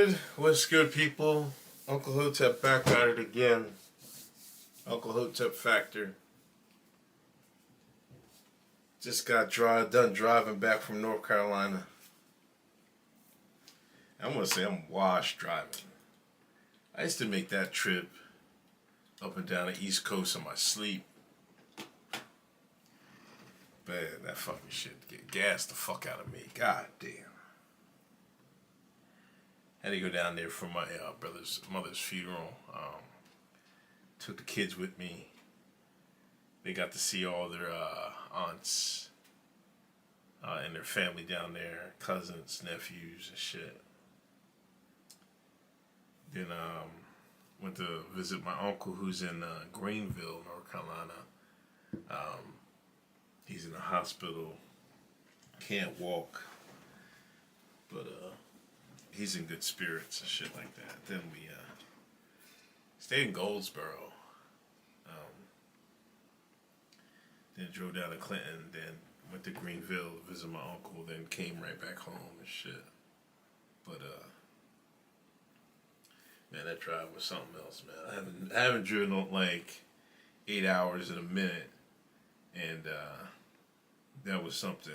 good? What's good, people? Uncle Hotep back at it again. Uncle Hotep Factor. Just got done driving back from North Carolina. I'm gonna say I'm washed driving. I used to make that trip up and down the East Coast in my sleep. Man, that fucking shit get gassed the fuck out of me. God damn. Had to go down there for my mother's funeral. Took the kids with me. They got to see all their aunts and their family down there, cousins, nephews, and shit. Then went to visit my uncle who's in Greenville, North Carolina. He's in the hospital, can't walk, but he's in good spirits and shit like that. Then we stayed in Goldsboro. Then drove down to Clinton, then went to Greenville to visit my uncle, then came right back home and shit. But man, that drive was something else, man. I haven't driven like 8 hours in a minute, and that was something.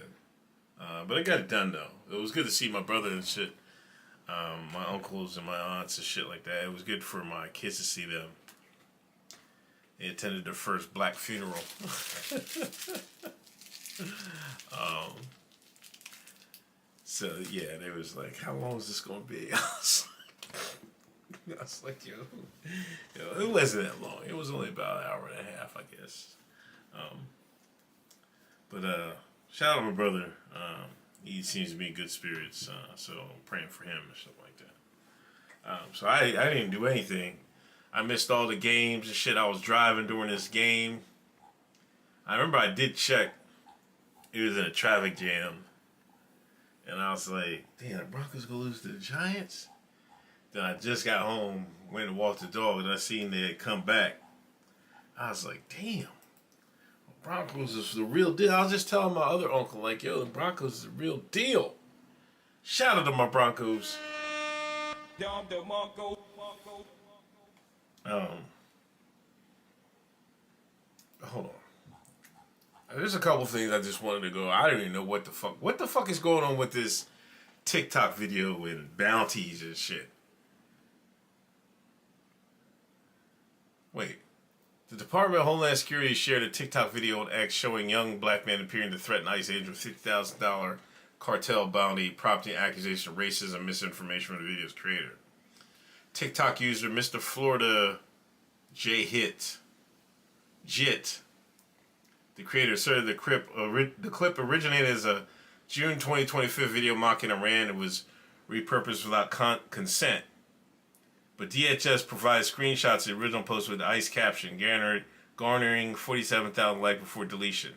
But I got it done though. It was good to see my brother and shit, my uncles and my aunts and shit like that. It was good for my kids to see them. They attended their first black funeral. So yeah, they was like, "How long is this gonna be?" I was like, yo, it wasn't that long. It was only about an hour and a half, I guess. But shout out to my brother. He seems to be in good spirits, so I'm praying for him and stuff like that. So I didn't do anything. I missed all the games and shit. I was driving during this game. I remember I did check. It was in a traffic jam. And I was like, damn, the Broncos gonna lose to the Giants? Then I just got home, went and walked the dog, and I seen they had come back. I was like, damn. Broncos is the real deal. I was just telling my other uncle, like, yo, the Broncos is the real deal. Shout out to my Broncos. Hold on. There's a couple things I just wanted to go. I don't even know what the fuck. What the fuck is going on with this TikTok video and bounties and shit? Wait. The Department of Homeland Security shared a TikTok video on X showing young black man appearing to threaten ICE agents with $50,000 cartel bounty, prompting accusation of racism and misinformation from the video's creator. TikTok user Mr. Florida Jit, the creator, asserted the clip originated as a June 2025 video mocking Iran and was repurposed without consent. But DHS provides screenshots of the original post with the ICE caption, garnering 47,000 likes before deletion.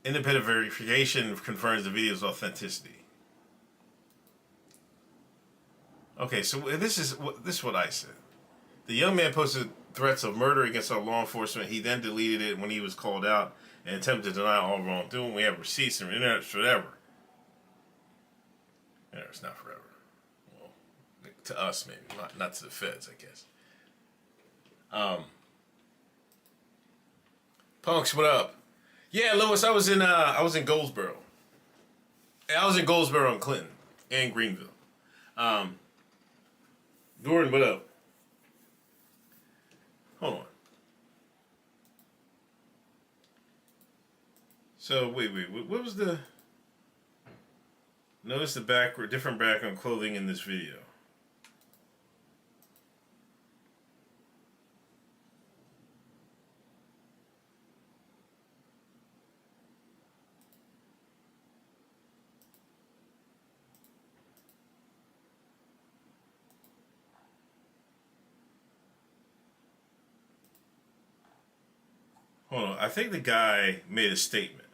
Independent verification confirms the video's authenticity. Okay, so this is what I said. The young man posted threats of murder against our law enforcement. He then deleted it when he was called out and attempted to deny all wrongdoing. We have receipts and internet's forever. Internet's not forever. Well, to us maybe, not to the feds, I guess. Punks, what up? Yeah, Lewis, I was in Goldsboro. I was in Goldsboro and Clinton and Greenville. Gordon, what up? Hold on. So, wait. What was the... Notice the different background clothing in this video. Hold on, I think the guy made a statement.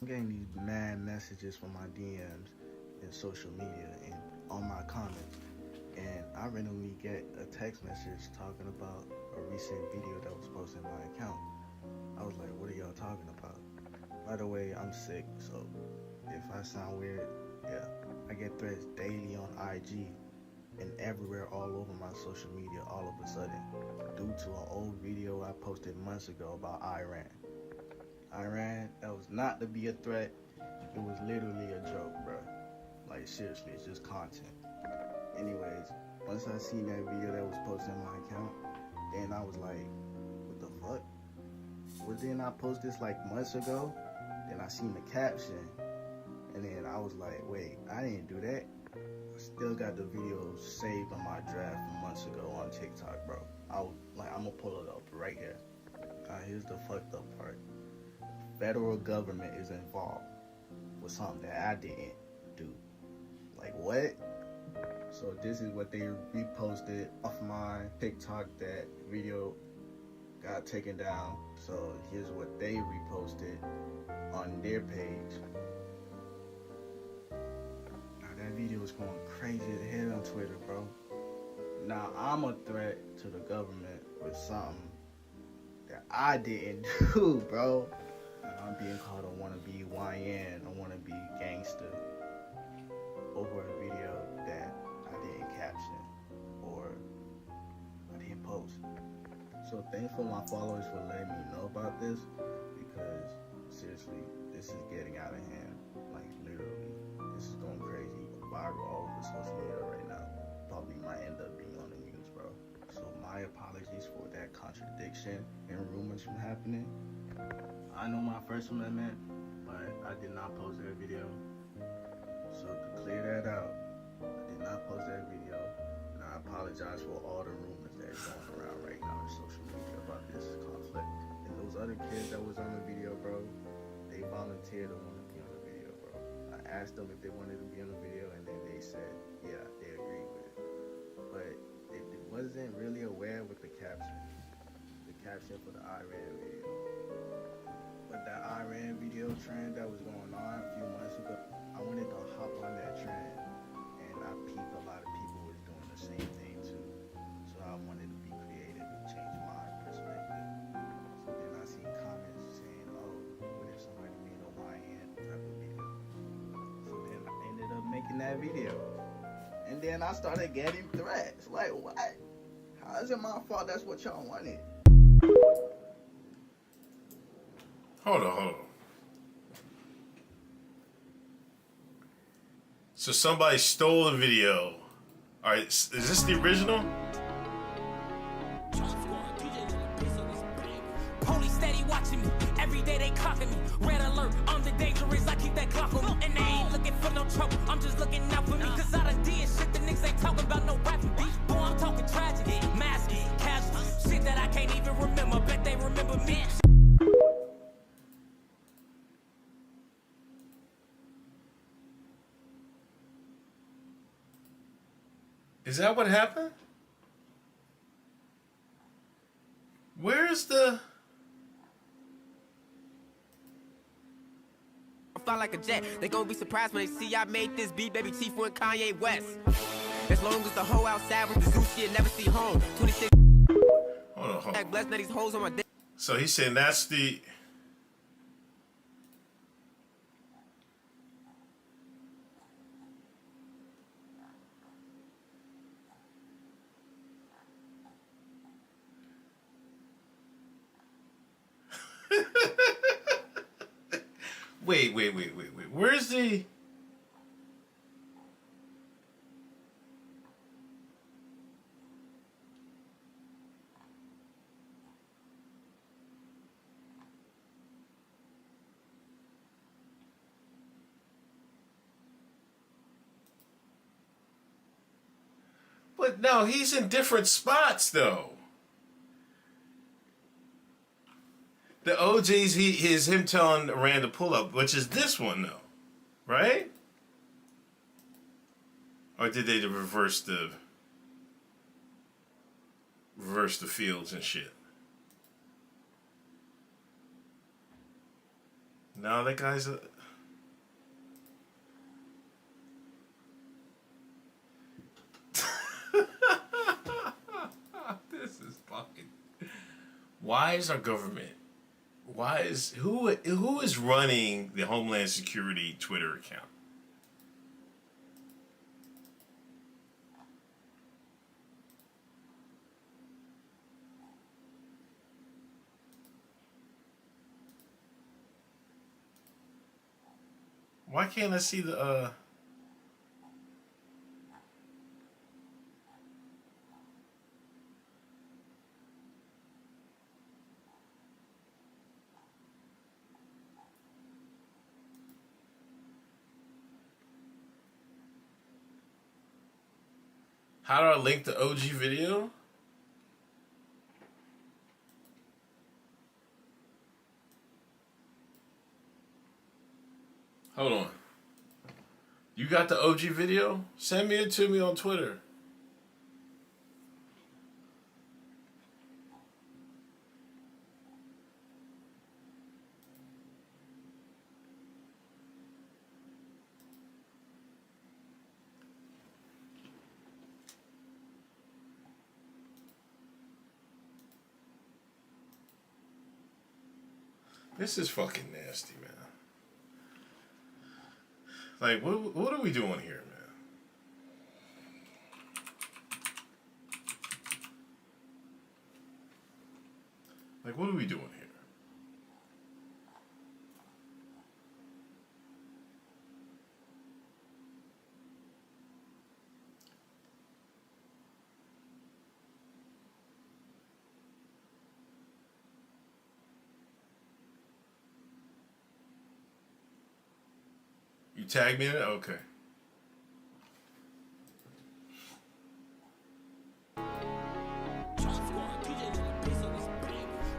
I'm getting these mad messages from my DMs and social media and on my comments, and I randomly get a text message talking about a recent video that was posted in my account. I was like, what are y'all talking about? By the way, I'm sick, so if I sound weird, Yeah, I get threats daily on IG and everywhere all over my social media all of a sudden due to an old video I posted months ago about Iran. Iran, that was not to be a threat. It was literally a joke, bro. Like, seriously, it's just content. Anyways, once I seen that video that was posted on my account, then I was like, what the fuck? Well, then I posted this like months ago. Then I seen the caption. And then I was like, wait, I didn't do that. I still got the video saved on my draft from months ago on TikTok, bro. I'm gonna pull it up right here. Here's the fucked up part. Federal government is involved with something that I didn't do. Like, what? So this is what they reposted off my TikTok. That video got taken down. So here's what they reposted on their page. Now that video is going crazy as hell on Twitter, bro. Now I'm a threat to the government with something that I didn't do, bro. And I'm being called a wannabe YN, a wannabe gangster over a video that I didn't caption or I didn't post. So thanks for my followers for letting me know about this, because seriously, this is getting out of hand. Like, literally, this is going crazy, viral all over social media right now. Probably might end up being on the news, bro. So my apologies for that contradiction and rumors from happening. I know my First Amendment, but I did not post that video. So to clear that out, I did not post that video, and I apologize for all the rumors that are going around right now on social media about this conflict. And those other kids that was on the video, bro, they volunteered to want to be on the video, bro. I asked them if they wanted to be on the video, and then they said, yeah, they agreed with it. But it wasn't really aware with the caption for the Iran video. But that Iran video trend that was going on a few months ago, I wanted to hop on that trend, and I peeped a lot of people was doing the same thing too. So I wanted to be creative and change my perspective. So then I seen comments saying, oh, what if somebody made a YN type of video? So then I ended up making that video. And then I started getting threats. Like, what? How is it my fault that's what y'all wanted? Hold on. So somebody stole the video. All right, is this the original? Police steady watching me. Every day they clocking me. Red alert, I'm the dangerous. I keep that clock on me. And they ain't looking for no trouble. I'm just looking out for me. Cause I done did shit the niggas ain't talking about no rapping beef. Boy, I'm talking tragedy. Massive, casual. Shit that I can't even remember. Bet they remember me. Is that what happened? Where's the... Fly like a jet. They gon' be surprised when they see I made this beat, baby Chief and Kanye West. As long as the hoe outside with the zoo shit never see home. 26. Hold on. Blessed that these hoes on my dick. So he's saying that's the... Wait. Where's the... But no, he's in different spots though. The OJ's is him telling Rand to pull up, which is this one though, right? Or did they reverse the fields and shit? No, that guy's a... This is fucking... Why is our government... who is running the Homeland Security Twitter account? Why can't I see the how do I link the OG video? Hold on. You got the OG video? Send me it to me on Twitter. This is fucking nasty, man. Like, what are we doing here, man? Like, what are we doing here? You tag me in it? Okay.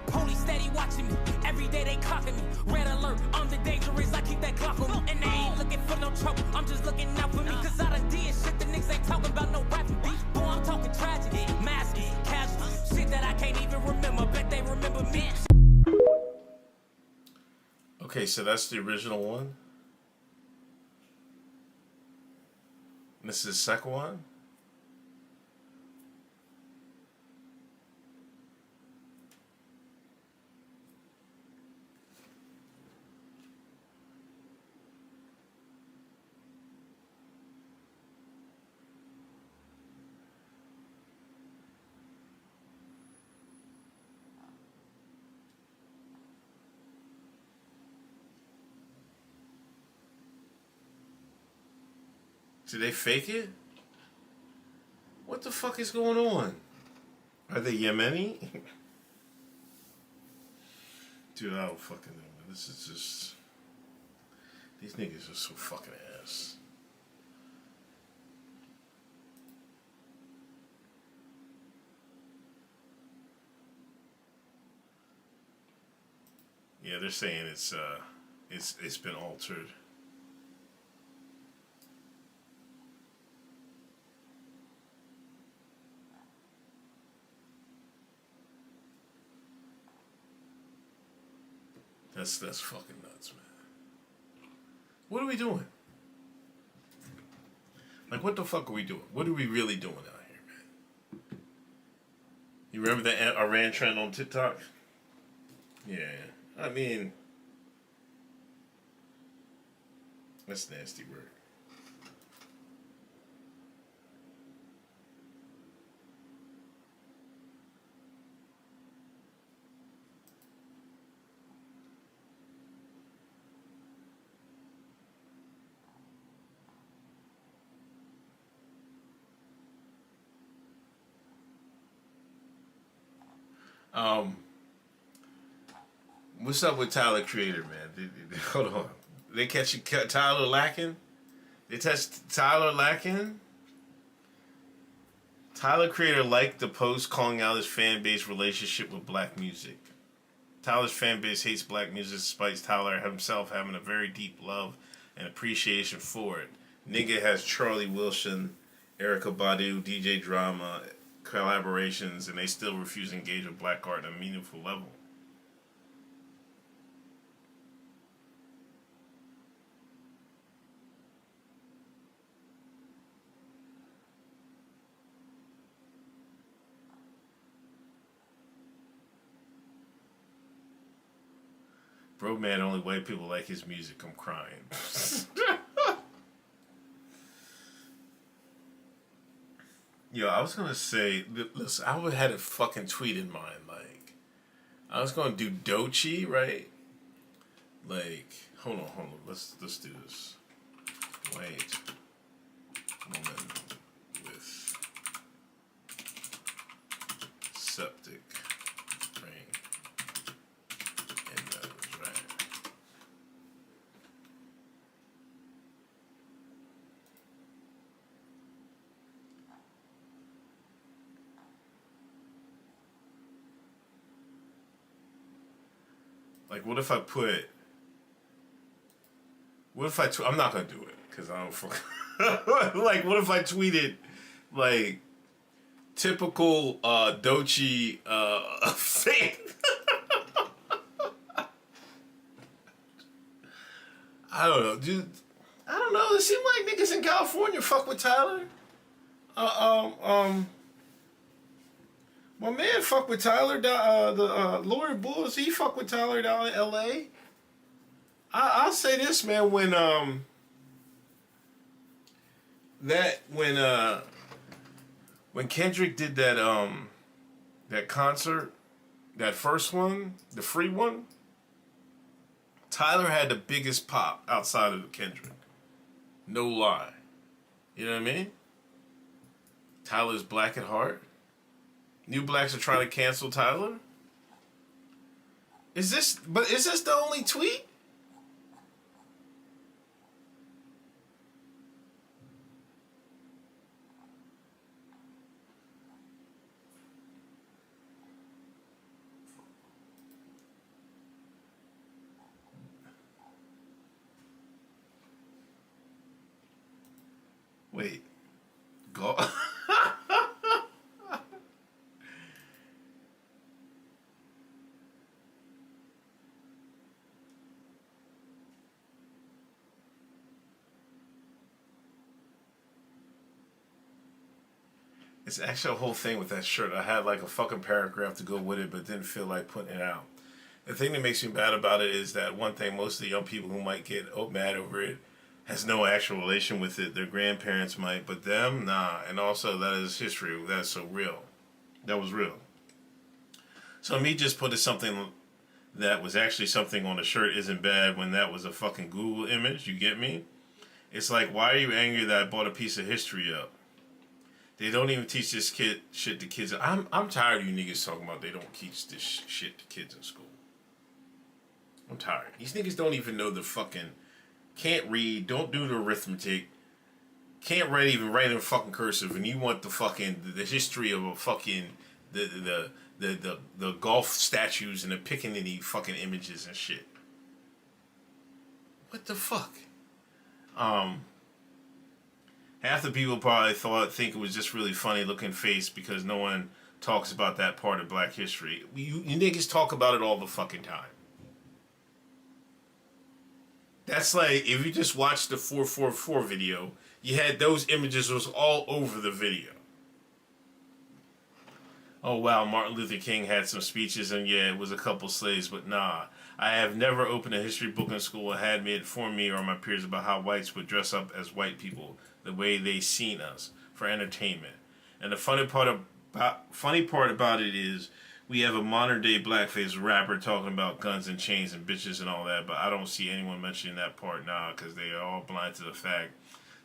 Police steady watching me. Every day they clocking me. Red alert, I'm the dangerous. I keep that Glock on me. And they ain't looking for no trouble. I'm just looking out for me. Cause I done did shit the niggas ain't talking about no rapping beef. Boy, I'm talking tragedy. Masks, casualties. Shit that I can't even remember. Bet they remember me. Okay, so that's the original one. This is the second one. Did they fake it? What the fuck is going on? Are they Yemeni? Dude, I don't fucking know. This is just... These niggas are so fucking ass. Yeah, they're saying it's been altered. That's fucking nuts, man. What are we doing? Like, what the fuck are we doing? What are we really doing out here, man? You remember the Iran trend on TikTok? Yeah. I mean, that's nasty work. What's up with Tyler Creator, man? Hold on. They catch you, Tyler lacking? They test Tyler lacking? Tyler Creator liked the post calling out his fan base relationship with black music. Tyler's fan base hates black music despite Tyler himself having a very deep love and appreciation for it. Nigga has Charlie Wilson, Erykah Badu, DJ Drama, collaborations, and they still refuse to engage with black art on a meaningful level. Bro, man, only white people like his music. I'm crying. Yo, I was gonna say, listen, I would have had a fucking tweet in mind. Like, I was gonna do Dochi, right? Like, hold on. Let's do this. White woman with septic ring in nose, right? Like, what if I put... What if I'm not gonna do it, because I don't fuck... Like, what if I tweeted, like, typical Dochi thing? I don't know, dude. I don't know. It seems like niggas in California fuck with Tyler. My man fuck with Tyler. The Lord Bulls, he fuck with Tyler down in L.A. I'll say this, man. When Kendrick did that concert, that first one, the free one, Tyler had the biggest pop outside of Kendrick. No lie. You know what I mean? Tyler's black at heart. New blacks are trying to cancel Tyler. Is this the only tweet? Wait. Go. It's actually a whole thing with that shirt. I had like a fucking paragraph to go with it, but didn't feel like putting it out. The thing that makes me mad about it is that one thing most of the young people who might get mad over it has no actual relation with it. Their grandparents might, but them, nah. And also, that is history. That's so real. That was real. So me just putting something that was actually something on the shirt isn't bad when that was a fucking Google image. You get me? It's like, why are you angry that I bought a piece of history up? They don't even teach this shit to kids. I'm tired of you niggas talking about they don't teach this shit to kids in school. I'm tired. These niggas don't even know the fucking... Can't read, don't do the arithmetic, can't even write in fucking cursive, and you want the fucking the history of a fucking the golf statues and the Pickaninny fucking images and shit. What the fuck? Half the people probably think it was just really funny looking face because no one talks about that part of black history. You niggas talk about it all the fucking time. That's like, if you just watched the 444 video, you had those images was all over the video. Oh wow, Martin Luther King had some speeches and yeah, it was a couple slaves, but nah. I have never opened a history book in school and had me inform me or my peers about how whites would dress up as white people, the way they seen us, for entertainment. And the funny part about it is, we have a modern day blackface rapper talking about guns and chains and bitches and all that, but I don't see anyone mentioning that part now because they are all blind to the fact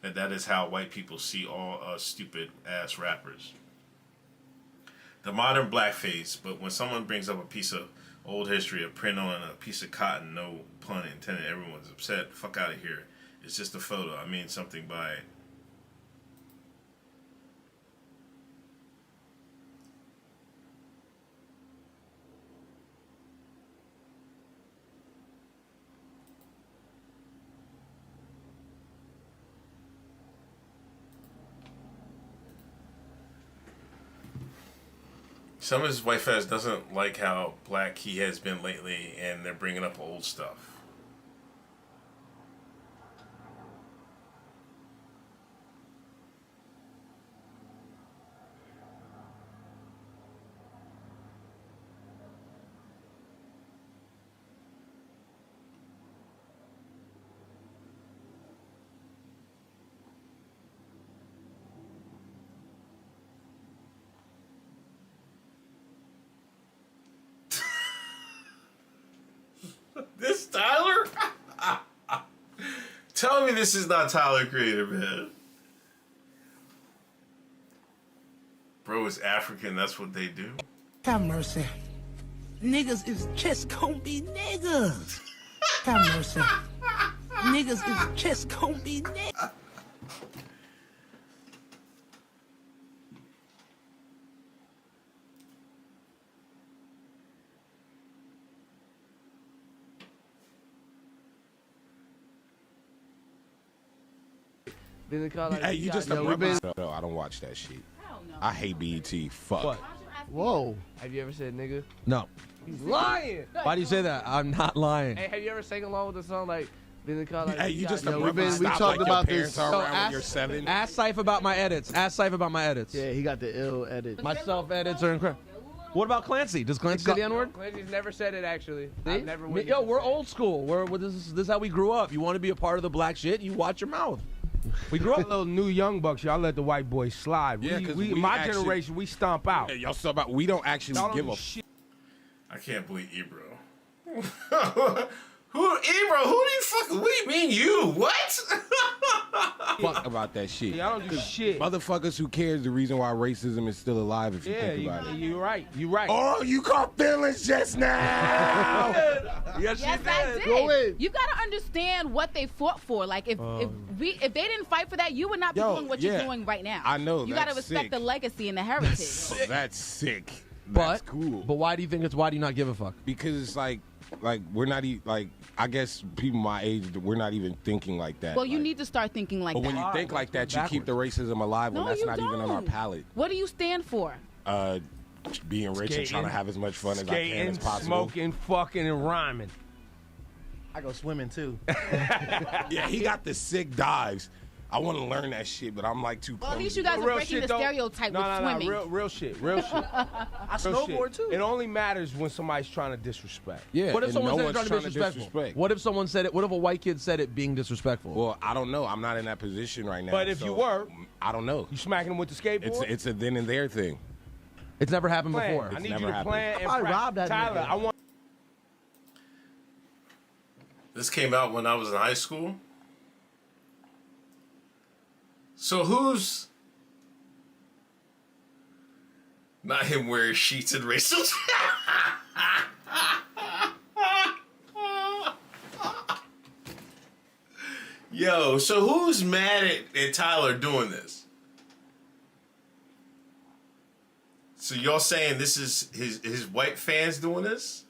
that that is how white people see all us stupid ass rappers. The modern blackface, but when someone brings up a piece of old history, a print on a piece of cotton, no pun intended, everyone's upset. Fuck out of here. It's just a photo. I mean something by it. Some of his white ass doesn't like how black he has been lately, and they're bringing up old stuff. This time? Tell me this is not Tyler Creator, man. Bro is African, that's what they do. Have mercy. Niggas is just gonna be niggas. Have mercy. Niggas is just gonna be niggas. Hey, you just a brother. No, I don't watch that shit. I hate BET. Fuck. What? Whoa. Have you ever said nigga? No. He's lying. Why do you say that? I'm not lying. Hey, have you ever sang along with the song like like, Hey, you just a Yo, brother. we talked about this. Are So around when you're 7. Ask Syph about my edits. Ask Syph about my edits. Yeah, he got the ill edit. My self edits are incredible. What about Clancy? Does Clancy say the N-word? Clancy's never said it actually. I've never Yo, witnessed we're it. old school. This is how we grew up. You want to be a part of the black shit? You watch your mouth. We grew up. Little new young bucks, y'all let the white boys slide. Yeah, 'cause we we my actually- generation, we stomp out. Hey, y'all still about? We don't actually Y'all don't give do a shit. I can't believe Ebro. Who Ebro? Who do you fucking? What do you mean you? What? fuck about that shit. Y'all don't do shit. Motherfuckers, who cares the reason why racism is still alive if you Yeah, think about it. you're right. You're right. Oh, you caught feelings just now. Yes, Yes, I Go in. did. You gotta understand what they fought for. Like if they didn't fight for that, you would not be Yo, doing what yeah. you're doing right now. I know, You gotta that's respect sick. the legacy and the heritage. Oh, that's sick. But That's cool. But why do you think it's? Why do you not give a fuck? Because it's like we're not like I guess people my age, we're not even thinking like that. Well, you like, need to start thinking like But that. when you think like that, you keep the racism alive when No, that's you not even on our don't. palate. What do you stand for? Being rich and trying to have as much fun as I can Skating, as possible. smoking, fucking, and rhyming. I go swimming too. Yeah, he got the sick dives. I want to learn that shit, but I'm like too Well, at clumsy. least you guys are Real breaking shit, the though. stereotype No, with no, swimming. real shit, real shit. I Real snowboard shit. too. It only matters when somebody's trying to disrespect. Yeah, What if and someone no said one's it trying to be disrespectful? disrespect. What if someone said it? What if a white kid said it being disrespectful? Well, I don't know. I'm not in that position right now. But if so you were, I don't know. you smacking him with the skateboard? It's a then and there thing. It's never happened Plan. before. I need never you to happened. plan and probably practice. robbed that Tyler, nigga. I want. This came out when I was in high school. So who's not him wearing sheets and racial? Yo, so who's mad at Tyler doing this? So y'all saying this is his white fans doing this?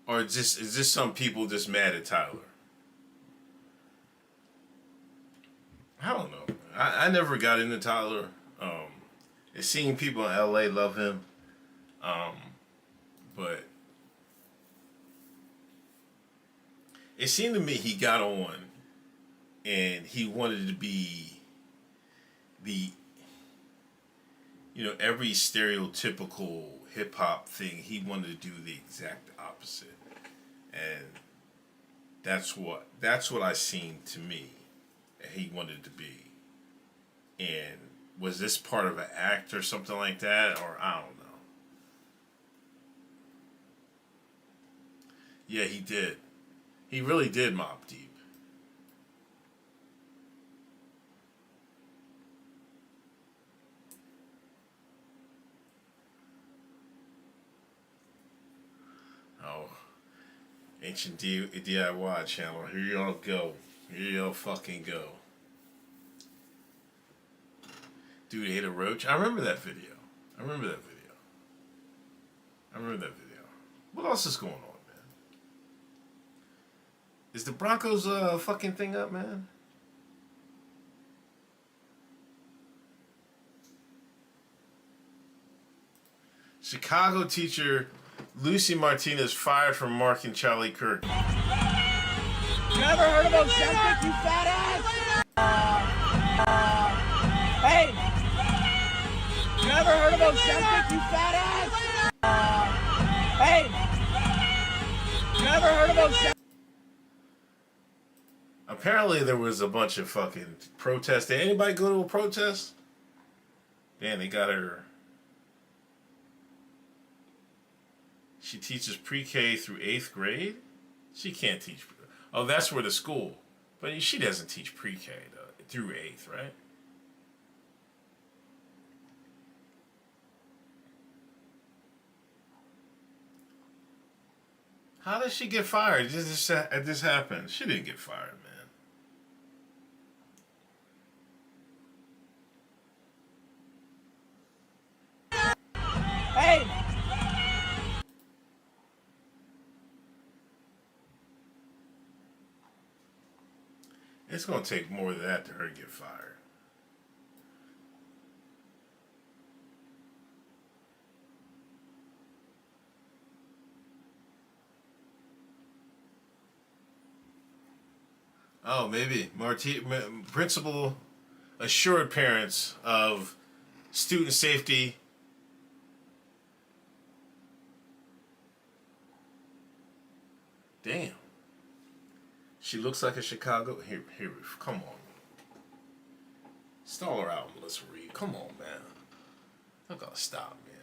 Or is this some people just mad at Tyler? I don't know. I never got into Tyler. It seemed people in LA love him. But it seemed to me he got on and he wanted to be the, every stereotypical hip hop thing. He wanted to do the exact opposite. And that's what I seen to me that he wanted to be. And was this part of an act or something like that? Or I don't know. Yeah, he did. He really did Mob Deep. Oh. Ancient DIY channel. Here y'all go. Here y'all fucking go. Dude ate a roach. I remember that video. What else is going on, man? Is the Broncos fucking thing up, man? Chicago teacher Lucy Martinez fired from Mark and Charlie Kirk. You ever heard of Ozempic, you fat ass? Hey! You ever heard of Ozempic, you fat ass? Hey! You ever heard of Ozempic? Apparently there was a bunch of fucking protests. Did anybody go to a protest? Damn, they got her. She teaches pre-K through 8th grade? She can't teach. Oh, that's where the school. But she doesn't teach pre-K through 8th, right? How did she get fired? This happened. She didn't get fired, man. Hey! It's going to take more than that to her to get fired. Oh, maybe. Principal assured parents of student safety. Damn. She looks like a Chicago. Here, come on. Stall her out, Melissa Reed. Come on, man. I gotta stop, man.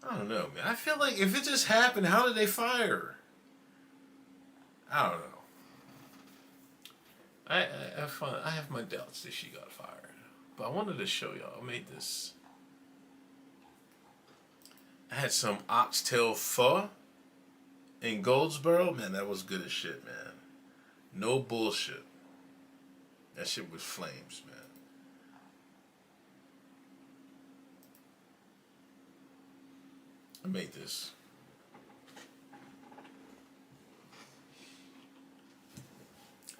I don't know, man. I feel like if it just happened, how did they fire her? I don't know. I have my doubts that she got fired. But I wanted to show y'all. I made this. I had some oxtail pho in Goldsboro. Man, that was good as shit, man. No bullshit. That shit was flames, man. I made this.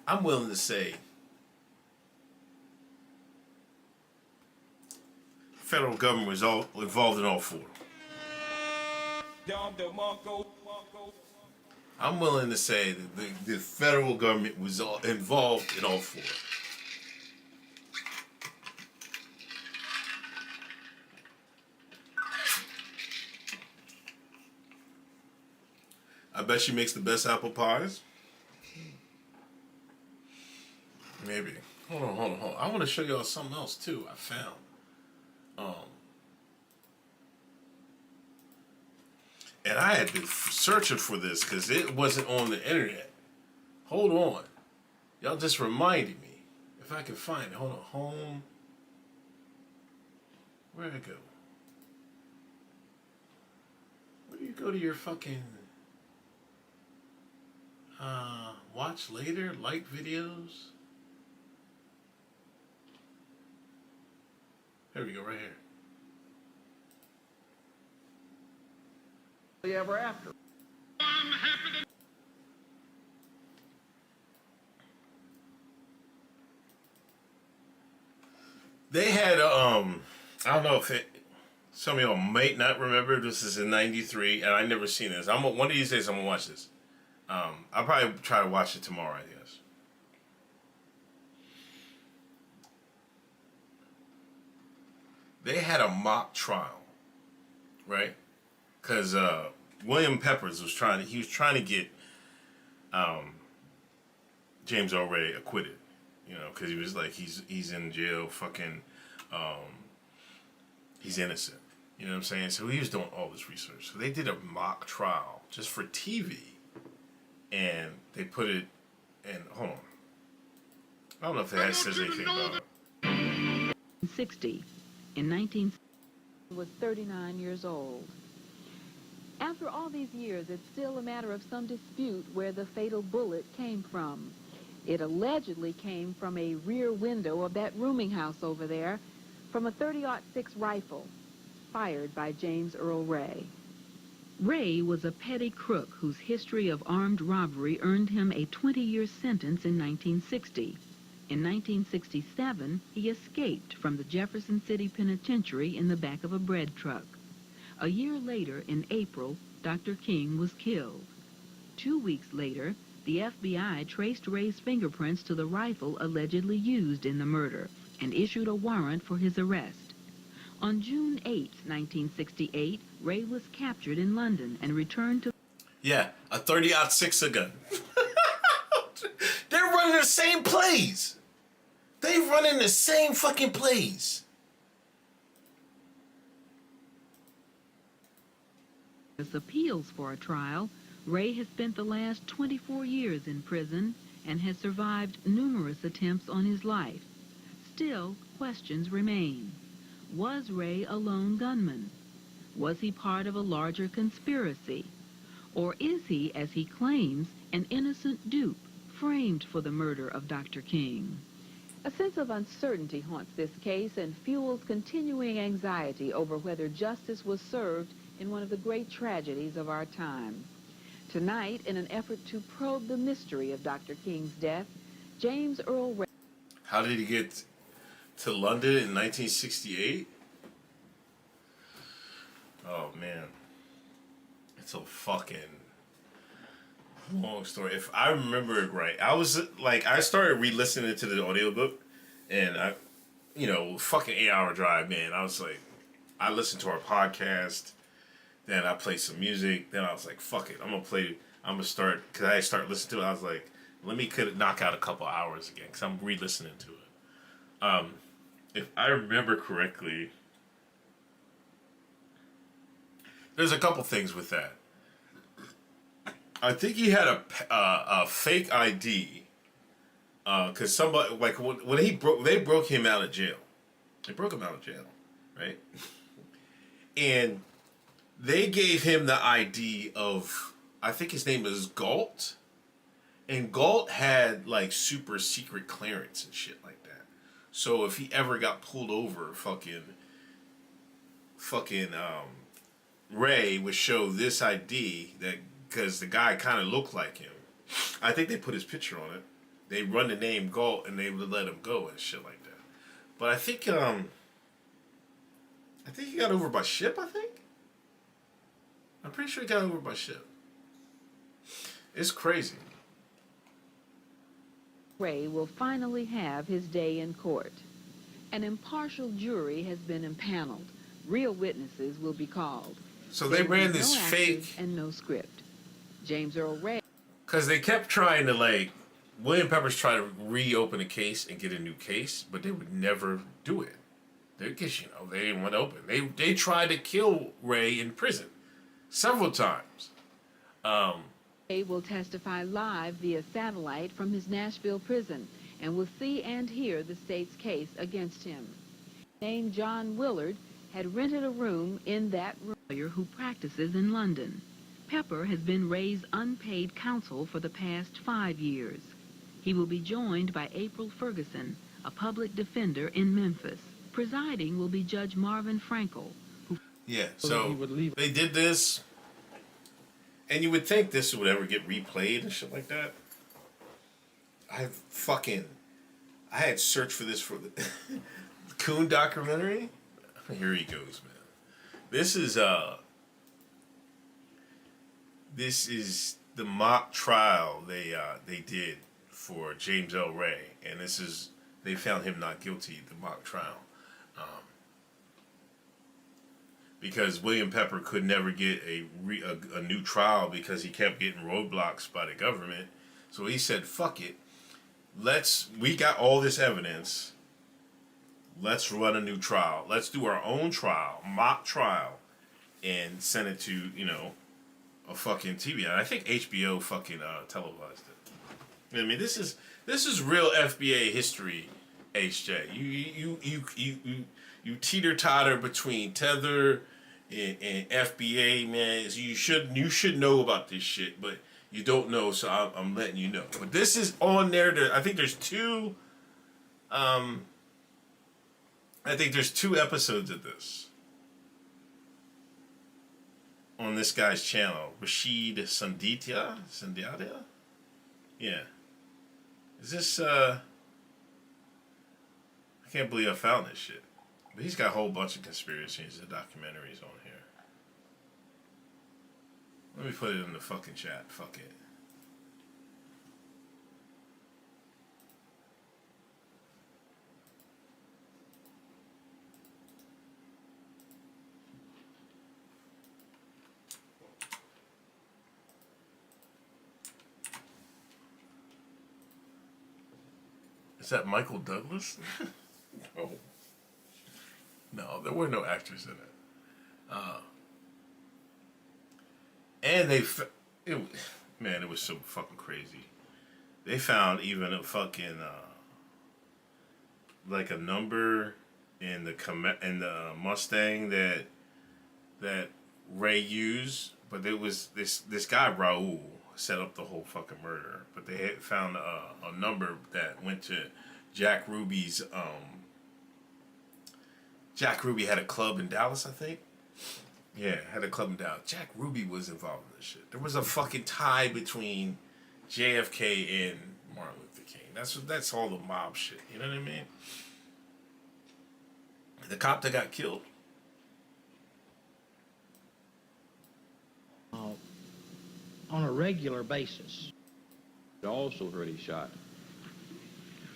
I'm willing to say federal government was all involved in all four. I'm willing to say that the federal government was all involved in all four. I bet she makes the best apple pies. Maybe. Hold on. I want to show y'all something else too. I found. And I had been searching for this because it wasn't on the internet. Hold on. Y'all just reminded me. If I can find it. Hold on. Home. Where'd it go? Where do you go to your fucking... watch later, like videos. There we go, right here. Ever after. They had I don't know if some of y'all might not remember. This is in '93, and I never seen this. One of these days I'm gonna watch this. I'll probably try to watch it tomorrow, I guess. They had a mock trial, right? Because William Peppers was trying to get James Earl Ray acquitted, you know, because he was like, he's in jail, fucking, he's innocent, you know what I'm saying? So he was doing all this research. So they did a mock trial just for TV. And they put it in, hold on. I don't know if that says anything about it. 60. In 19... was 39 years old. After all these years, it's still a matter of some dispute where the fatal bullet came from. It allegedly came from a rear window of that rooming house over there, from a .30-06 rifle, fired by James Earl Ray. Ray was a petty crook whose history of armed robbery earned him a 20-year sentence in 1960. In 1967, he escaped from the Jefferson City Penitentiary in the back of a bread truck. A year later, in April, Dr. King was killed. 2 weeks later, the FBI traced Ray's fingerprints to the rifle allegedly used in the murder and issued a warrant for his arrest. On June 8, 1968, Ray was captured in London and returned to... Yeah, a 30-06 gun. They're running the same plays. They running the same fucking plays. appeals for a trial, Ray has spent the last 24 years in prison and has survived numerous attempts on his life. Still, questions remain. Was Ray a lone gunman? Was he part of a larger conspiracy? Or is he, as he claims, an innocent dupe framed for the murder of Dr. King? A sense of uncertainty haunts this case and fuels continuing anxiety over whether justice was served in one of the great tragedies of our time. Tonight, in an effort to probe the mystery of Dr. King's death, James Earl Ray... How did he get to London in 1968? Oh, man. It's a fucking long story. If I remember it right, I started re-listening to the audiobook, and fucking 8-hour drive, man. I was like, I listened to our podcast, then I played some music, then I was like, fuck it, I'm gonna start, because I started listening to it, I was like, let me knock out a couple hours again, because I'm re-listening to it. If I remember correctly, there's a couple things with that. I think he had a fake ID, because somebody, like, when they broke him out of jail. They broke him out of jail, right? And they gave him the ID of, I think his name is Galt. And Galt had, like, super secret clearance and shit like that. So if he ever got pulled over, fucking Ray would show this ID, that because the guy kind of looked like him. I think they put his picture on it. They run the name Galt and they would let him go and shit like that. But I think he got over by ship, I think. I'm pretty sure he got over by ship. It's crazy. Ray will finally have his day in court. An impartial jury has been impaneled. Real witnesses will be called. So they ran this fake... and no script. James Earl Ray... Because they kept trying to, like... William Peppers tried to reopen a case and get a new case, but they would never do it. They didn't want to open. They tried to kill Ray in prison several times. Ray will testify live via satellite from his Nashville prison and will see and hear the state's case against him. Named John Willard had rented a room in that lawyer who practices in London. Pepper has been Ray's unpaid counsel for the past 5 years. He will be joined by April Ferguson, a public defender in Memphis. Presiding will be Judge Marvin Frankel. Yeah, so they did this, and you would think this would ever get replayed and shit like that. I had searched for this for the Coon documentary. Here he goes, man. This is the mock trial they did for James L. Ray, and they found him not guilty. The mock trial, because William Pepper could never get a new trial because he kept getting roadblocks by the government. So he said, "Fuck it, we got all this evidence. Let's run a new trial. Let's do our own trial, mock trial, and send it to a fucking TV." And I think HBO fucking televised it. I mean, this is real FBA history, HJ. You teeter totter between Tether and FBA, man. You should know about this shit, but you don't know, so I'm letting you know. But this is on there. I think there's two. I think there's 2 episodes of this on this guy's channel, Rashid Sandhya. Yeah. Is this, I can't believe I found this shit. But he's got a whole bunch of conspiracies and documentaries on here. Let me put it in the fucking chat. Fuck it. Is that Michael Douglas? No. No, there were no actors in it. And man, it was so fucking crazy. They found even a fucking like a number in the Mustang that Ray used, but there was this guy Raul set up the whole fucking murder. But they had found a number that went to Jack Ruby's. Jack Ruby had a club in Dallas, I think. Yeah, had a club in Dallas. Jack Ruby was involved in this shit. There was a fucking tie between JFK and Martin Luther King. That's all the mob shit. You know what I mean? The cop that got killed. On a regular basis. Also heard he shot.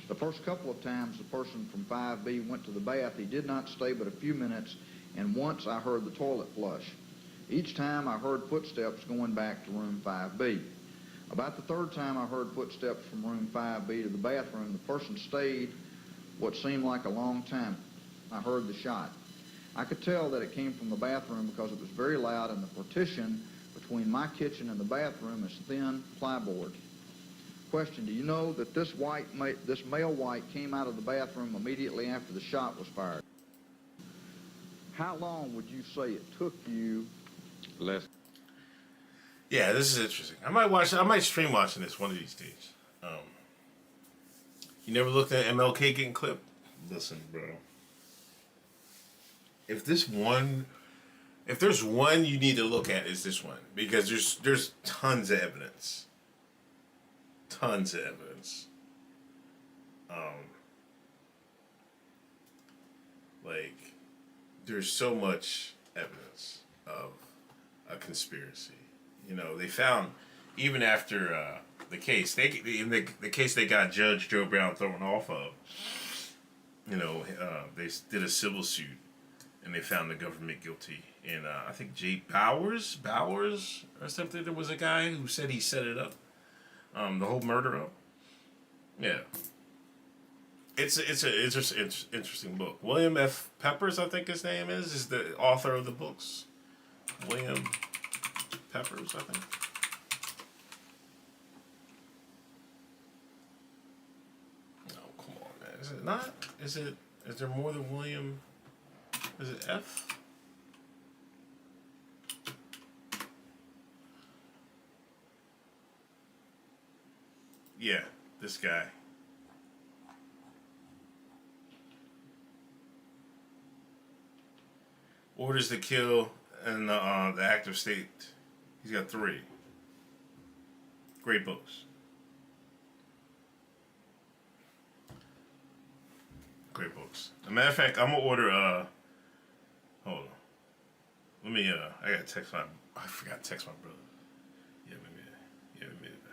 The first couple of times the person from 5B went to the bath, he did not stay but a few minutes, and once I heard the toilet flush. Each time I heard footsteps going back to room 5B. About the third time I heard footsteps from room 5B to the bathroom, the person stayed what seemed like a long time. I heard the shot. I could tell that it came from the bathroom because it was very loud, and the partition between my kitchen and the bathroom is thin plyboard. Question, do you know that this male white came out of the bathroom immediately after the shot was fired? How long would you say it took you? Less. Yeah, this is interesting. I might stream watching this one of these days. You never looked at MLK getting clipped? Listen, bro. If there's one you need to look at, is this one, because there's tons of evidence. Tons of evidence. Like, there's so much evidence of a conspiracy. You know, they found, even after the case, in the case they got Judge Joe Brown thrown off of, you know, they did a civil suit, and they found the government guilty. And I think Jay Bowers or something, there was a guy who said he set it up. The whole murder up. Yeah. It's an interesting book. William F. Peppers, I think his name is the author of the books. William Peppers, I think. No, come on, man. Is it not? Is there more than William? Is it F? Yeah, this guy. Orders to Kill and the Active State. He's got 3. Great books. Great books. As a matter of fact, I'm gonna order. Hold on. Let me. I gotta text my. I forgot to text my brother. Yeah, maybe we made it back.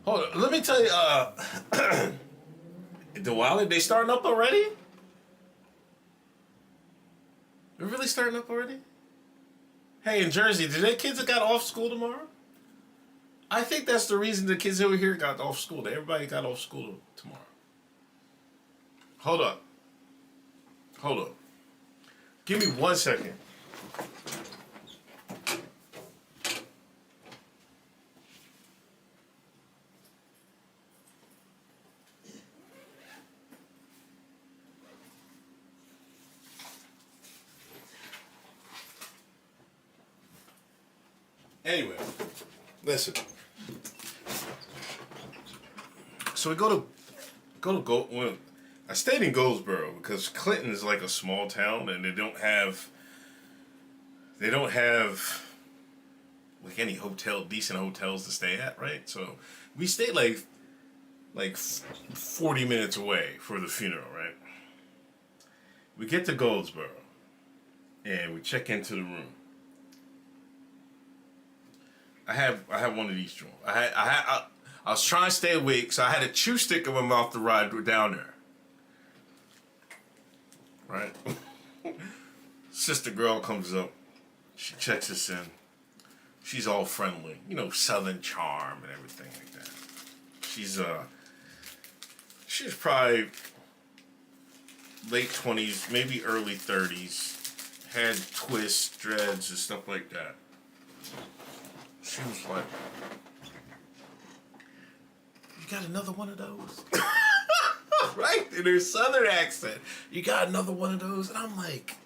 Hold on, let me tell you, the Wiley, they starting up already? They're really starting up already? Hey, in Jersey, did their kids that got off school tomorrow? I think that's the reason the kids over here got off school. Everybody got off school tomorrow. Hold up. Hold up. Give me 1 second. Anyway, listen. So we go to I stayed in Goldsboro because Clinton is like a small town and they don't have any hotel, decent hotels to stay at, right? So we stayed like 40 minutes away for the funeral, right? We get to Goldsboro, and we check into the room. I have one of these joints. I was trying to stay awake, so I had a chew stick in my mouth to ride down there. Right? Sister girl comes up. She checks us in. She's all friendly. You know, Southern charm and everything like that. She's probably late 20s, maybe early 30s. Had twists, dreads, and stuff like that. She was like, "You got another one of those?" Right? In her Southern accent. "You got another one of those?" And I'm like,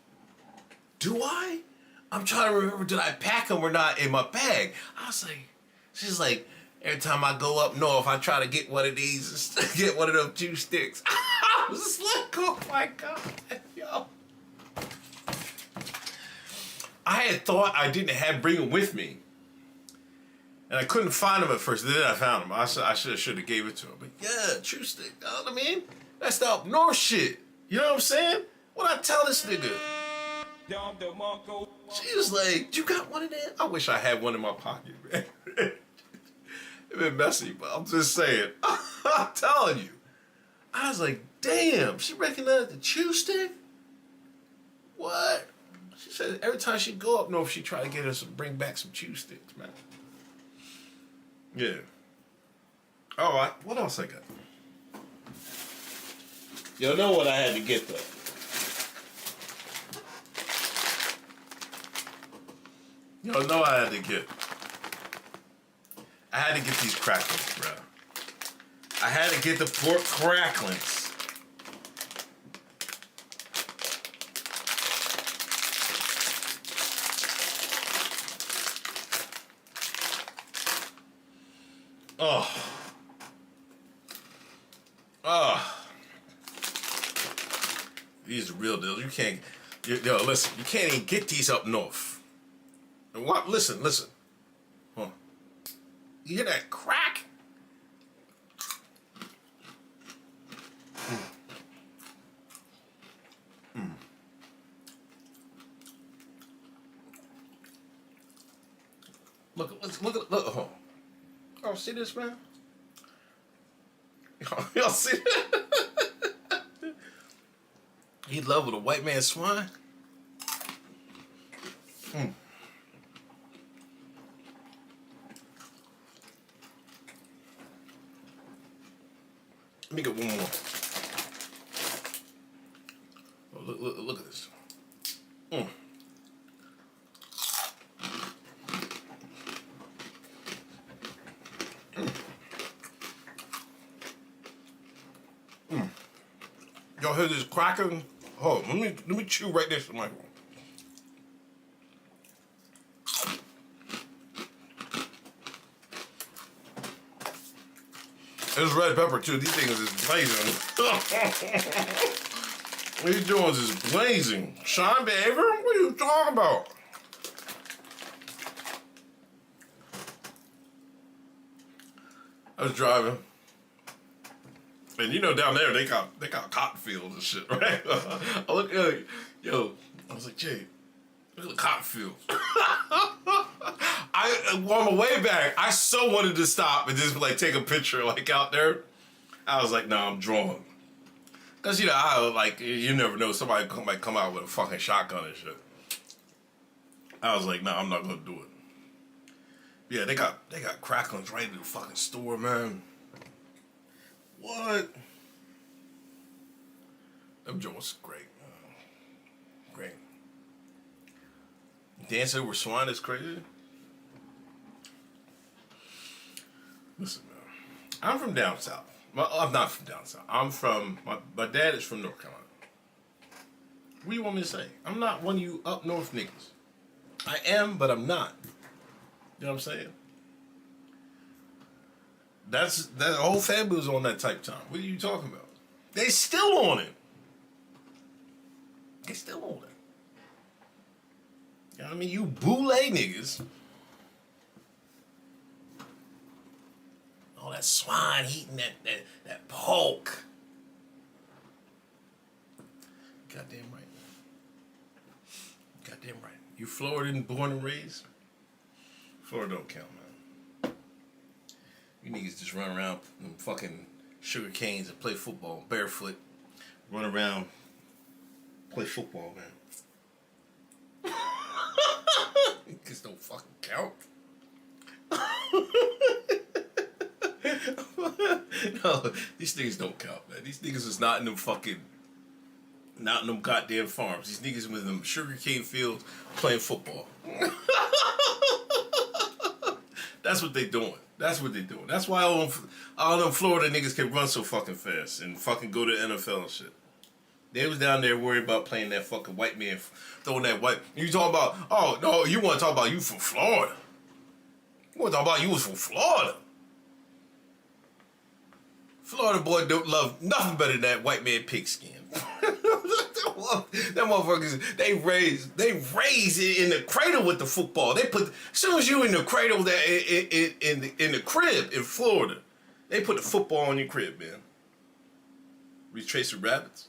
"Do I?" I'm trying to remember, did I pack them or not in my bag? I was like, she's like, "Every time I go up north, I try to get one of these, get one of those juice sticks." I was just like, oh my God, yo. I had thought I didn't bring them with me. And I couldn't find them at first. Then I found them. I should have gave it to him. But yeah, true stick. You know what I mean? That's the up north shit. You know what I'm saying? What I tell this nigga? She was like, "You got one of them?" I wish I had one in my pocket, man. It been messy, but I'm just saying. I'm telling you. I was like, damn, she recognized the chew stick? What? She said every time she go up north, she try to get us to bring back some chew sticks, man. Yeah. All right. What else I got? Y'all know what I had to get though. Y'all know I had to get. I had to get these cracklings, bro. I had to get the pork cracklings. Oh. Oh. These are real deals. You can't, yo, listen, you can't even get these up north. And what? Listen. Huh. You hear that crack? Look. Oh, see this, man? Y'all see that? He love with a white man swine. Let me get one more. Oh, look at this. Y'all hear this cracking? Hold on, let me chew right next to the microphone. There's red pepper too. These things is blazing. These joints is blazing. Sean Beaver? What are you talking about? I was driving. And you know down there they got cotton fields and shit, right? I look at yo, I was like, Jay, look at the cotton fields. On my way back, I so wanted to stop and just like take a picture like out there. I was like, nah, I'm drawn. Cause you know, I like you never know, somebody might come out with a fucking shotgun and shit. I was like, nah, I'm not gonna do it. Yeah, they got cracklings right in the fucking store, man. What? Them joints great. Great. Dancing over swine is crazy. Listen, man. I'm from down south. Well, I'm not from down south. I'm from, my dad is from North Carolina. What do you want me to say? I'm not one of you up north niggas. I am, but I'm not. You know what I'm saying? That whole family was on that type time. What are you talking about? They still on it. They still on it. You know what I mean? You boule niggas. All that swine eating that pork. Goddamn right. Goddamn right. You Floridan born and raised? Florida don't count, man. You niggas just run around them fucking sugar canes and play football barefoot. Run around, play football, man. Niggas don't fucking count. No, these niggas don't count, man. These niggas is not in them goddamn farms. These niggas with them sugarcane fields playing football. That's what they doing. That's what they doing. That's why all them Florida niggas can run so fucking fast and fucking go to NFL and shit. They was down there worried about playing that fucking white man, throwing that white. You talking about? Oh no, you want to talk about you from Florida? You want to talk about you was from Florida? Florida boy don't love nothing better than that white man pigskin. Them motherfuckers, they raise it in the cradle with the football. They put, as soon as you in the cradle that in the crib in Florida, they put the football on your crib, man. We chasing rabbits.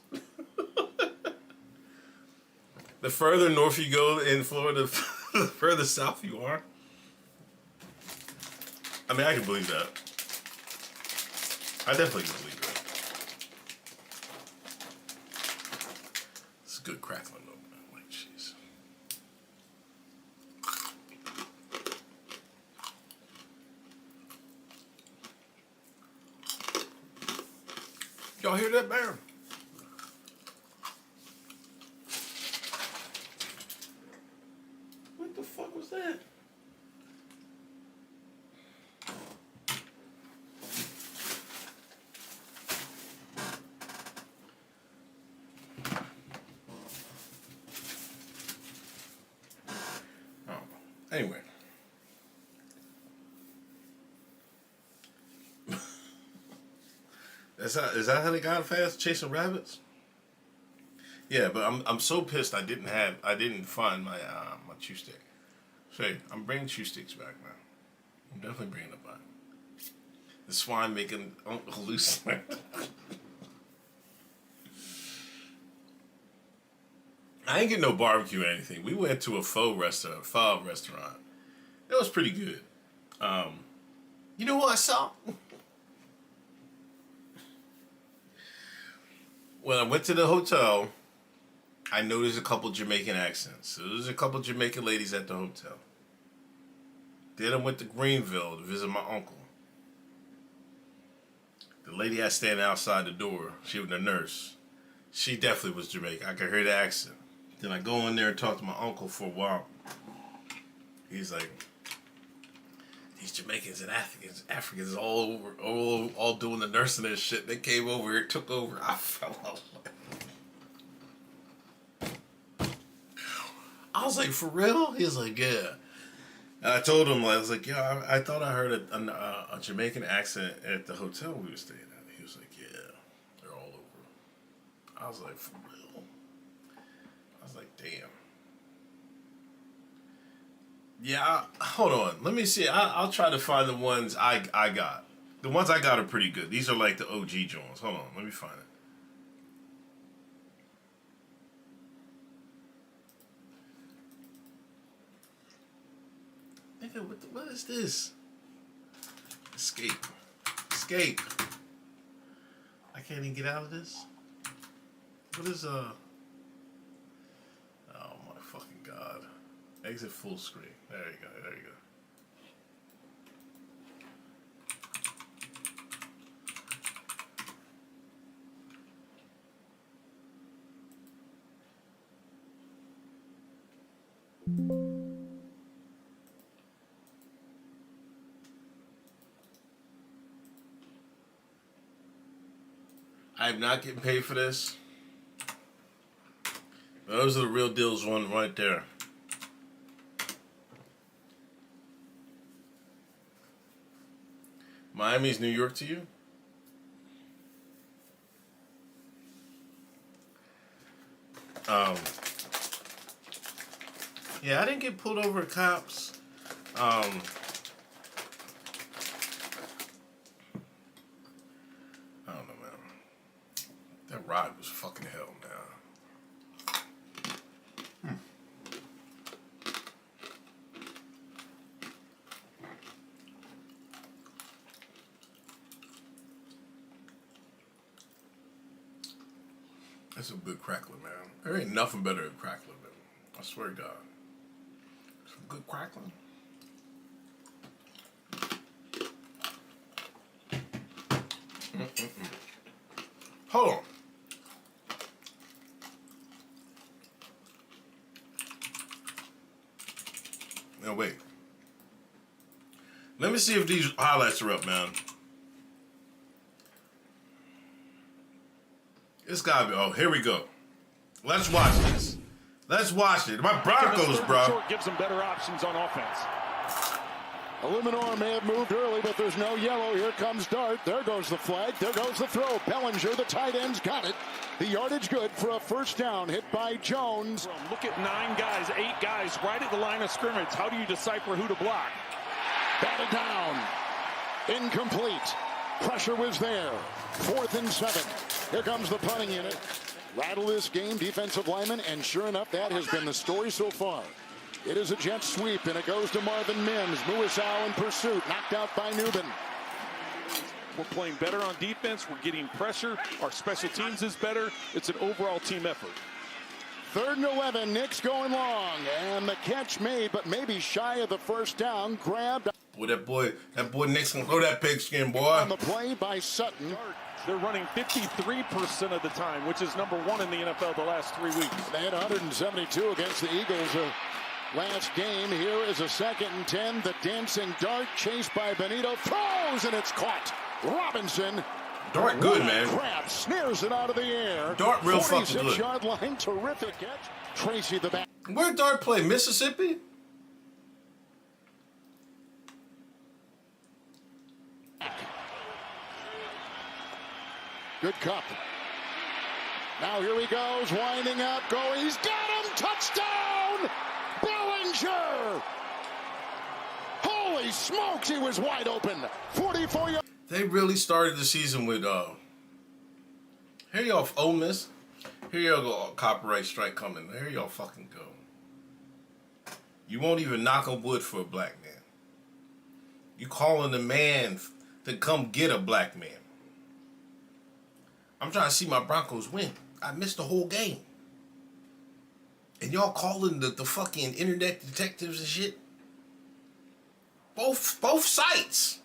The further north you go in Florida, the further south you are. I mean, I can believe that. I definitely can believe that. It's a good crackling though, man. Like, jeez. Y'all hear that, man? What the fuck was that? Anyway. Is that how they got fast? Chasing rabbits? Yeah, but I'm so pissed I didn't find my my chew stick. Say, I'm bringing chew sticks back, man. I'm definitely bringing them back. The swine making hallucinate. I ain't getting no barbecue or anything. We went to a pho restaurant. It was pretty good. You know what I saw? When I went to the hotel, I noticed a couple Jamaican accents. So there was a couple Jamaican ladies at the hotel. Then I went to Greenville to visit my uncle. The lady I standing outside the door, she was the nurse. She definitely was Jamaican. I could hear the accent. Then I go in there and talk to my uncle for a while. He's like, these Jamaicans and Africans all over, all doing the nursing and shit. They came over here, took over. I fell out. I was like, for real? He was like, yeah. And I told him, I was like, yeah, I thought I heard a Jamaican accent at the hotel we were staying at. He was like, yeah, they're all over. I was like, for real? I was like, damn. Yeah, hold on. Let me see. I'll try to find the ones I got. The ones I got are pretty good. These are like the OG joints. Hold on. Let me find it. Nigga, what is this? Escape. I can't even get out of this. What is oh my fucking god. Exit full screen. There you go. I'm not getting paid for this. Those are the real deals, one right there. Miami's New York to you? Yeah, I didn't get pulled over at cops. ride was fucking hell, man. That's a good crackler, man. There ain't nothing better than crackler, man. I swear to God. Some good crackling. Hold on. No, wait. Let me see if these highlights are up, man. It's gotta be. Oh, here we go. Let's watch this. Let's watch it. My Broncos, bro. Gives them better options on offense. Illuminor may have moved early, but there's no yellow. Here comes Dart. There goes the flag. There goes the throw. Bellinger, the tight end's got it. The yardage good for a first down hit by Jones. Look at 9 guys, 8 guys right at the line of scrimmage. How do you decipher who to block? Batted down. Incomplete. Pressure was there. 4th and 7. Here comes the punting unit. Rattle this game, defensive lineman, and sure enough, that has been the story so far. It is a jet sweep, and it goes to Marvin Mims. Muasau in pursuit, knocked out by Newman. We're playing better on defense. We're getting pressure. Our special teams is better. It's an overall team effort. 3rd and 11. Nick's going long, and the catch made, but maybe shy of the first down. Grabbed. Boy, that boy Nick's gonna throw that pigskin, boy. On the play by Sutton. They're running 53% of the time, which is number 1 in the NFL the last 3 weeks. They had 172 against the Eagles last game. Here is a 2nd and 10. The dancing Dart chased by Benito. Throws, and it's caught. Robinson. Dart good, man. Crab sneers it out of the air. Dart real fucking good. 46-yard line. Terrific catch. Tracy the back. Where Dart play? Mississippi? Good cup. Now here he goes, winding up, going. He's got him. Touchdown! Bellinger! Holy smokes, he was wide open. 44 yards. They really started the season with here y'all Ole Miss. Here y'all go, copyright strike coming. Here y'all fucking go. You won't even knock on wood for a black man. You calling the man to come get a black man. I'm trying to see my Broncos win. I missed the whole game. And y'all calling the fucking internet detectives and shit? Both sites.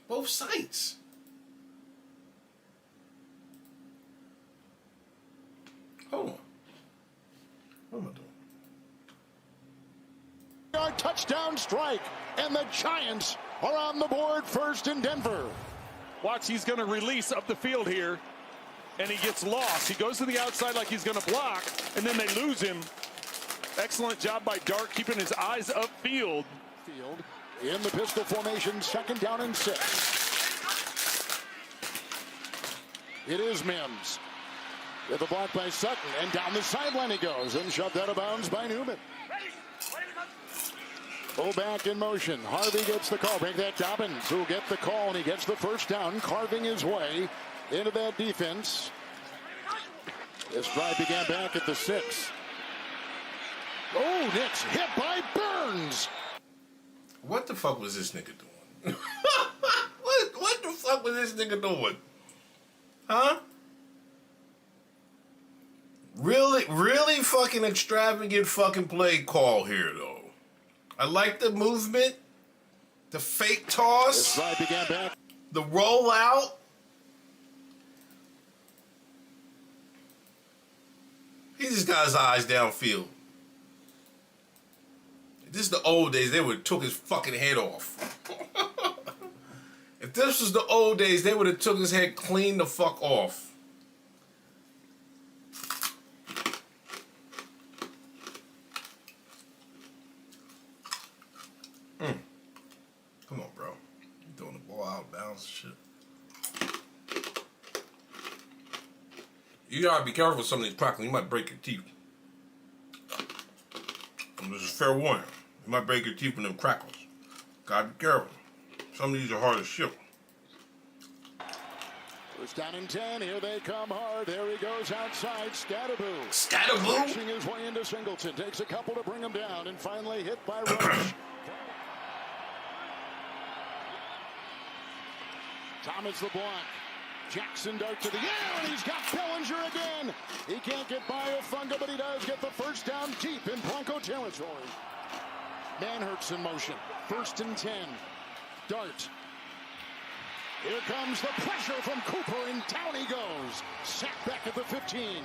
Both sites. Hold on. What am I doing? Touchdown strike, and the Giants are on the board first in Denver. Watch, he's going to release up the field here, and he gets lost. He goes to the outside like he's going to block, and then they lose him. Excellent job by Dart keeping his eyes upfield. In the pistol formation, 2nd down and 6. It is Mims. With a block by Sutton, and down the sideline he goes, and shoved out of bounds by Newman. Fullback in motion. Harvey gets the call. Make that Dobbins who will get the call, and he gets the first down, carving his way into that defense. This drive began back at the 6. Oh, Nick's hit by Burns. What the fuck was this nigga doing? what the fuck was this nigga doing? Huh? Really fucking extravagant fucking play call here, though. I like the movement, the fake toss, the rollout. He just got his eyes downfield. This is the old days. They would have took his fucking head off. If this was the old days, they would have took his head clean the fuck off. Come on, bro. You're throwing the ball out of bounds and shit. You gotta be careful with some of these crackling. You might break your teeth. This is a fair warning. You might break your teeth with them crackles. Gotta be careful. Some of these are hard to ship. First down and 10. Here they come hard. There he goes outside. Scatterboo. Scatterboo. Pushing his way into Singleton. Takes a couple to bring him down, and finally hit by Roach. Thomas the block. Jackson dart to the air, and he's got Bellinger again. He can't get by Ofunga, but he does get the first down deep in Bronco territory. Manhurts in motion. First and 10. Dart. Here comes the pressure from Cooper, and down he goes. Sacked back at the 15.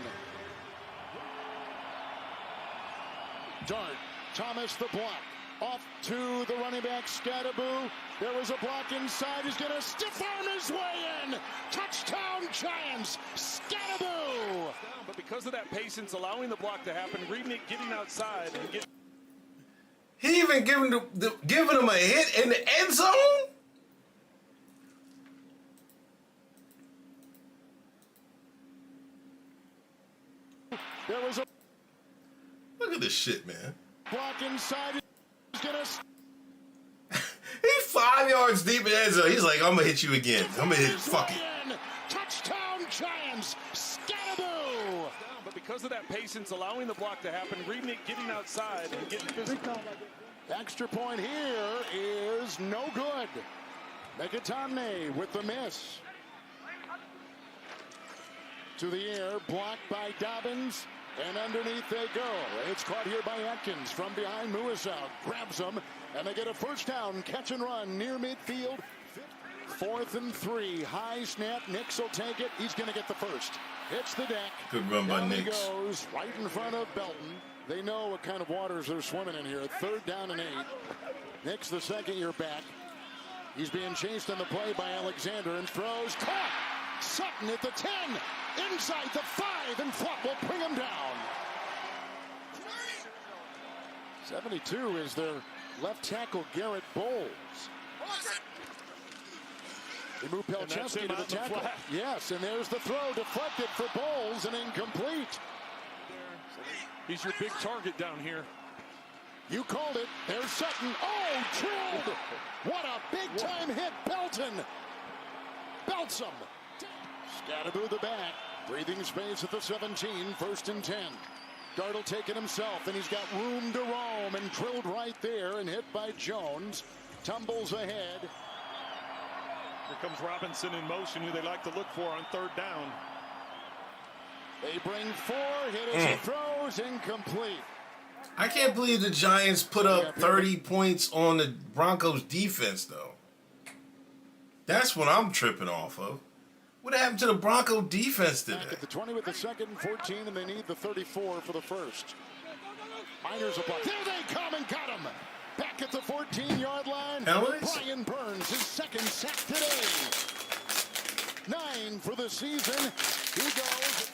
Dart. Thomas the block. Off to the running back, Scatterboo. There was a block inside. He's going to stiff arm his way in. Touchdown, Giants. Scatterboo. But because of that patience, allowing the block to happen, Reednick getting outside and getting. He even giving him a hit in the end zone? There was a Look at this shit, man. block inside. He's going to. He's 5 yards deep in the end zone. He's like, I'm going to hit you again. I'm going to hit fuck it. Touchdown, Giants. Scatterboo. But because of that patience, allowing the block to happen, Reednick getting outside and getting physical. Extra point here is no good. Megatomne with the miss. To the air, blocked by Dobbins, and underneath they go. It's caught here by Atkins from behind. Muisow grabs them, and they get a first down, catch and run near midfield. 4th and 3, high snap. Nix will take it. He's going to get the first. Hits the deck. Good run by Down he Nix. goes right in front of Belton. They know what kind of waters they're swimming in here. 3rd down and 8. Nix, the second-year back. He's being chased on the play by Alexander and throws. Caught! Sutton at the 10. Inside the 5, and Flop will bring him down. 72 is their left tackle, Garrett Bowles. They move Pelchesky to the tackle. Yes, and there's the throw, deflected for Bowles and incomplete. He's your big target down here. You called it. There's Sutton. Oh, drilled! What a big-time hit, Belton. Belts him. Scatterboo the back. Breathing space at the 17. 1st and 10. Dartle taking himself, and he's got room to roam, and drilled right there and hit by Jones. Tumbles ahead. Here comes Robinson in motion, who they like to look for on 3rd down. They bring 4. Hit as he throws. Incomplete. I can't believe the Giants put up 30 points on the Broncos defense, though. That's what I'm tripping off of. What happened to the Bronco defense today? Back at the 20 with the 2nd and 14, and they need the 34 for the first. Miners a block. There they come and got him. Back at the 14-yard line. Penalties? Brian Burns, his 2nd sack today. 9 for the season. He goes.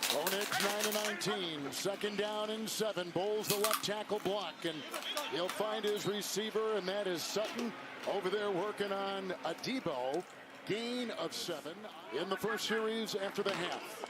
Onix 9-19. 2nd down and 7. Bowles the left tackle block, and he'll find his receiver, and that is Sutton over there working on a Debo. Gain of 7 in the first series after the half.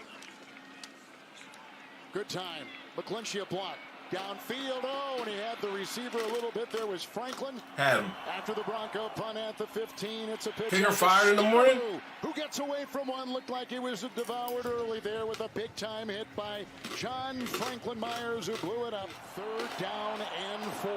Good time. McClinchey block. Downfield. Oh, and he had the receiver a little bit. There was Franklin. Had him. After the Bronco punt at the 15. It's a pitch. Kicker fired in the morning. Who gets away from one? Looked like he was devoured early there with a big time hit by John Franklin Myers, who blew it up. 3rd down and 4.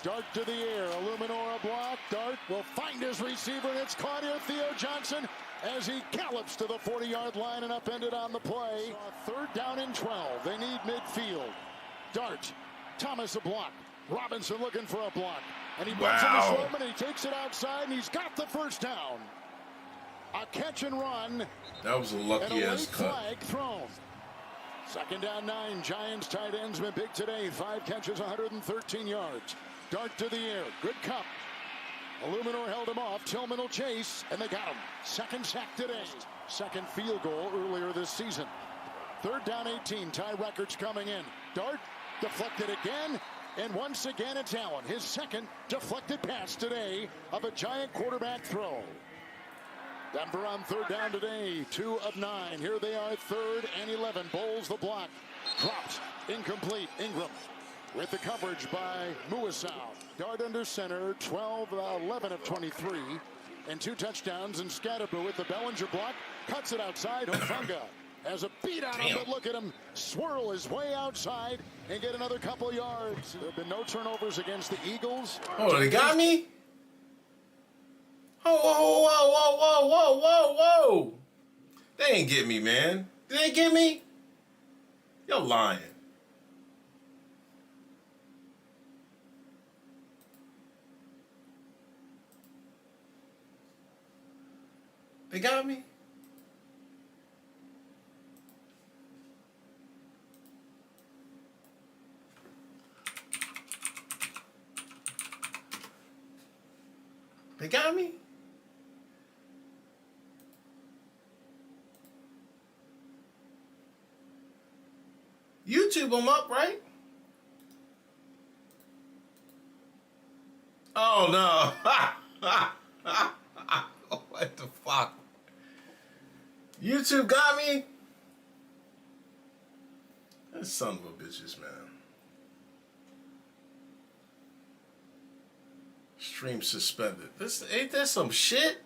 Dart to the air. Illuminora block. Dart will find his receiver, and it's caught here. Theo Johnson as he gallops to the 40-yard line and upended on the play. 3rd down and 12. They need midfield. Dart. Thomas a block. Robinson looking for a block. And he puts in the slope, and he takes it outside, and he's got the first down. A catch and run. That was a lucky-ass cut. Flag thrown. 2nd down 9. Giants tight ends been big today. 5 catches, 113 yards. Dart to the air. Good cup. Illuminor held him off. Tillman will chase, and they got him. 2nd sack today. 2nd field goal earlier this season. 3rd down 18. Tie records coming in. Dart deflected again, and once again it's Allen. His 2nd deflected pass today of a Giant quarterback throw. Denver on 3rd down today. 2 of 9. Here they are, 3rd and 11. Bowles the block. Dropped. Incomplete. Ingram with the coverage by Muisow. Dart under center, 11 of 23, and 2 touchdowns. And Scatterboo with the Bellinger block, cuts it outside. Hufanga has a beat on him, but look at him swirl his way outside and get another couple yards. There have been no turnovers against the Eagles. Oh, they got me? Oh, whoa, whoa, whoa, whoa, whoa, whoa, whoa. They ain't get me, man. Did they get me? You're lying. They got me? They got me? YouTube them up, right? Oh, no. What the fuck? YouTube got me? That son of a bitches, man. Stream suspended. Ain't that some shit?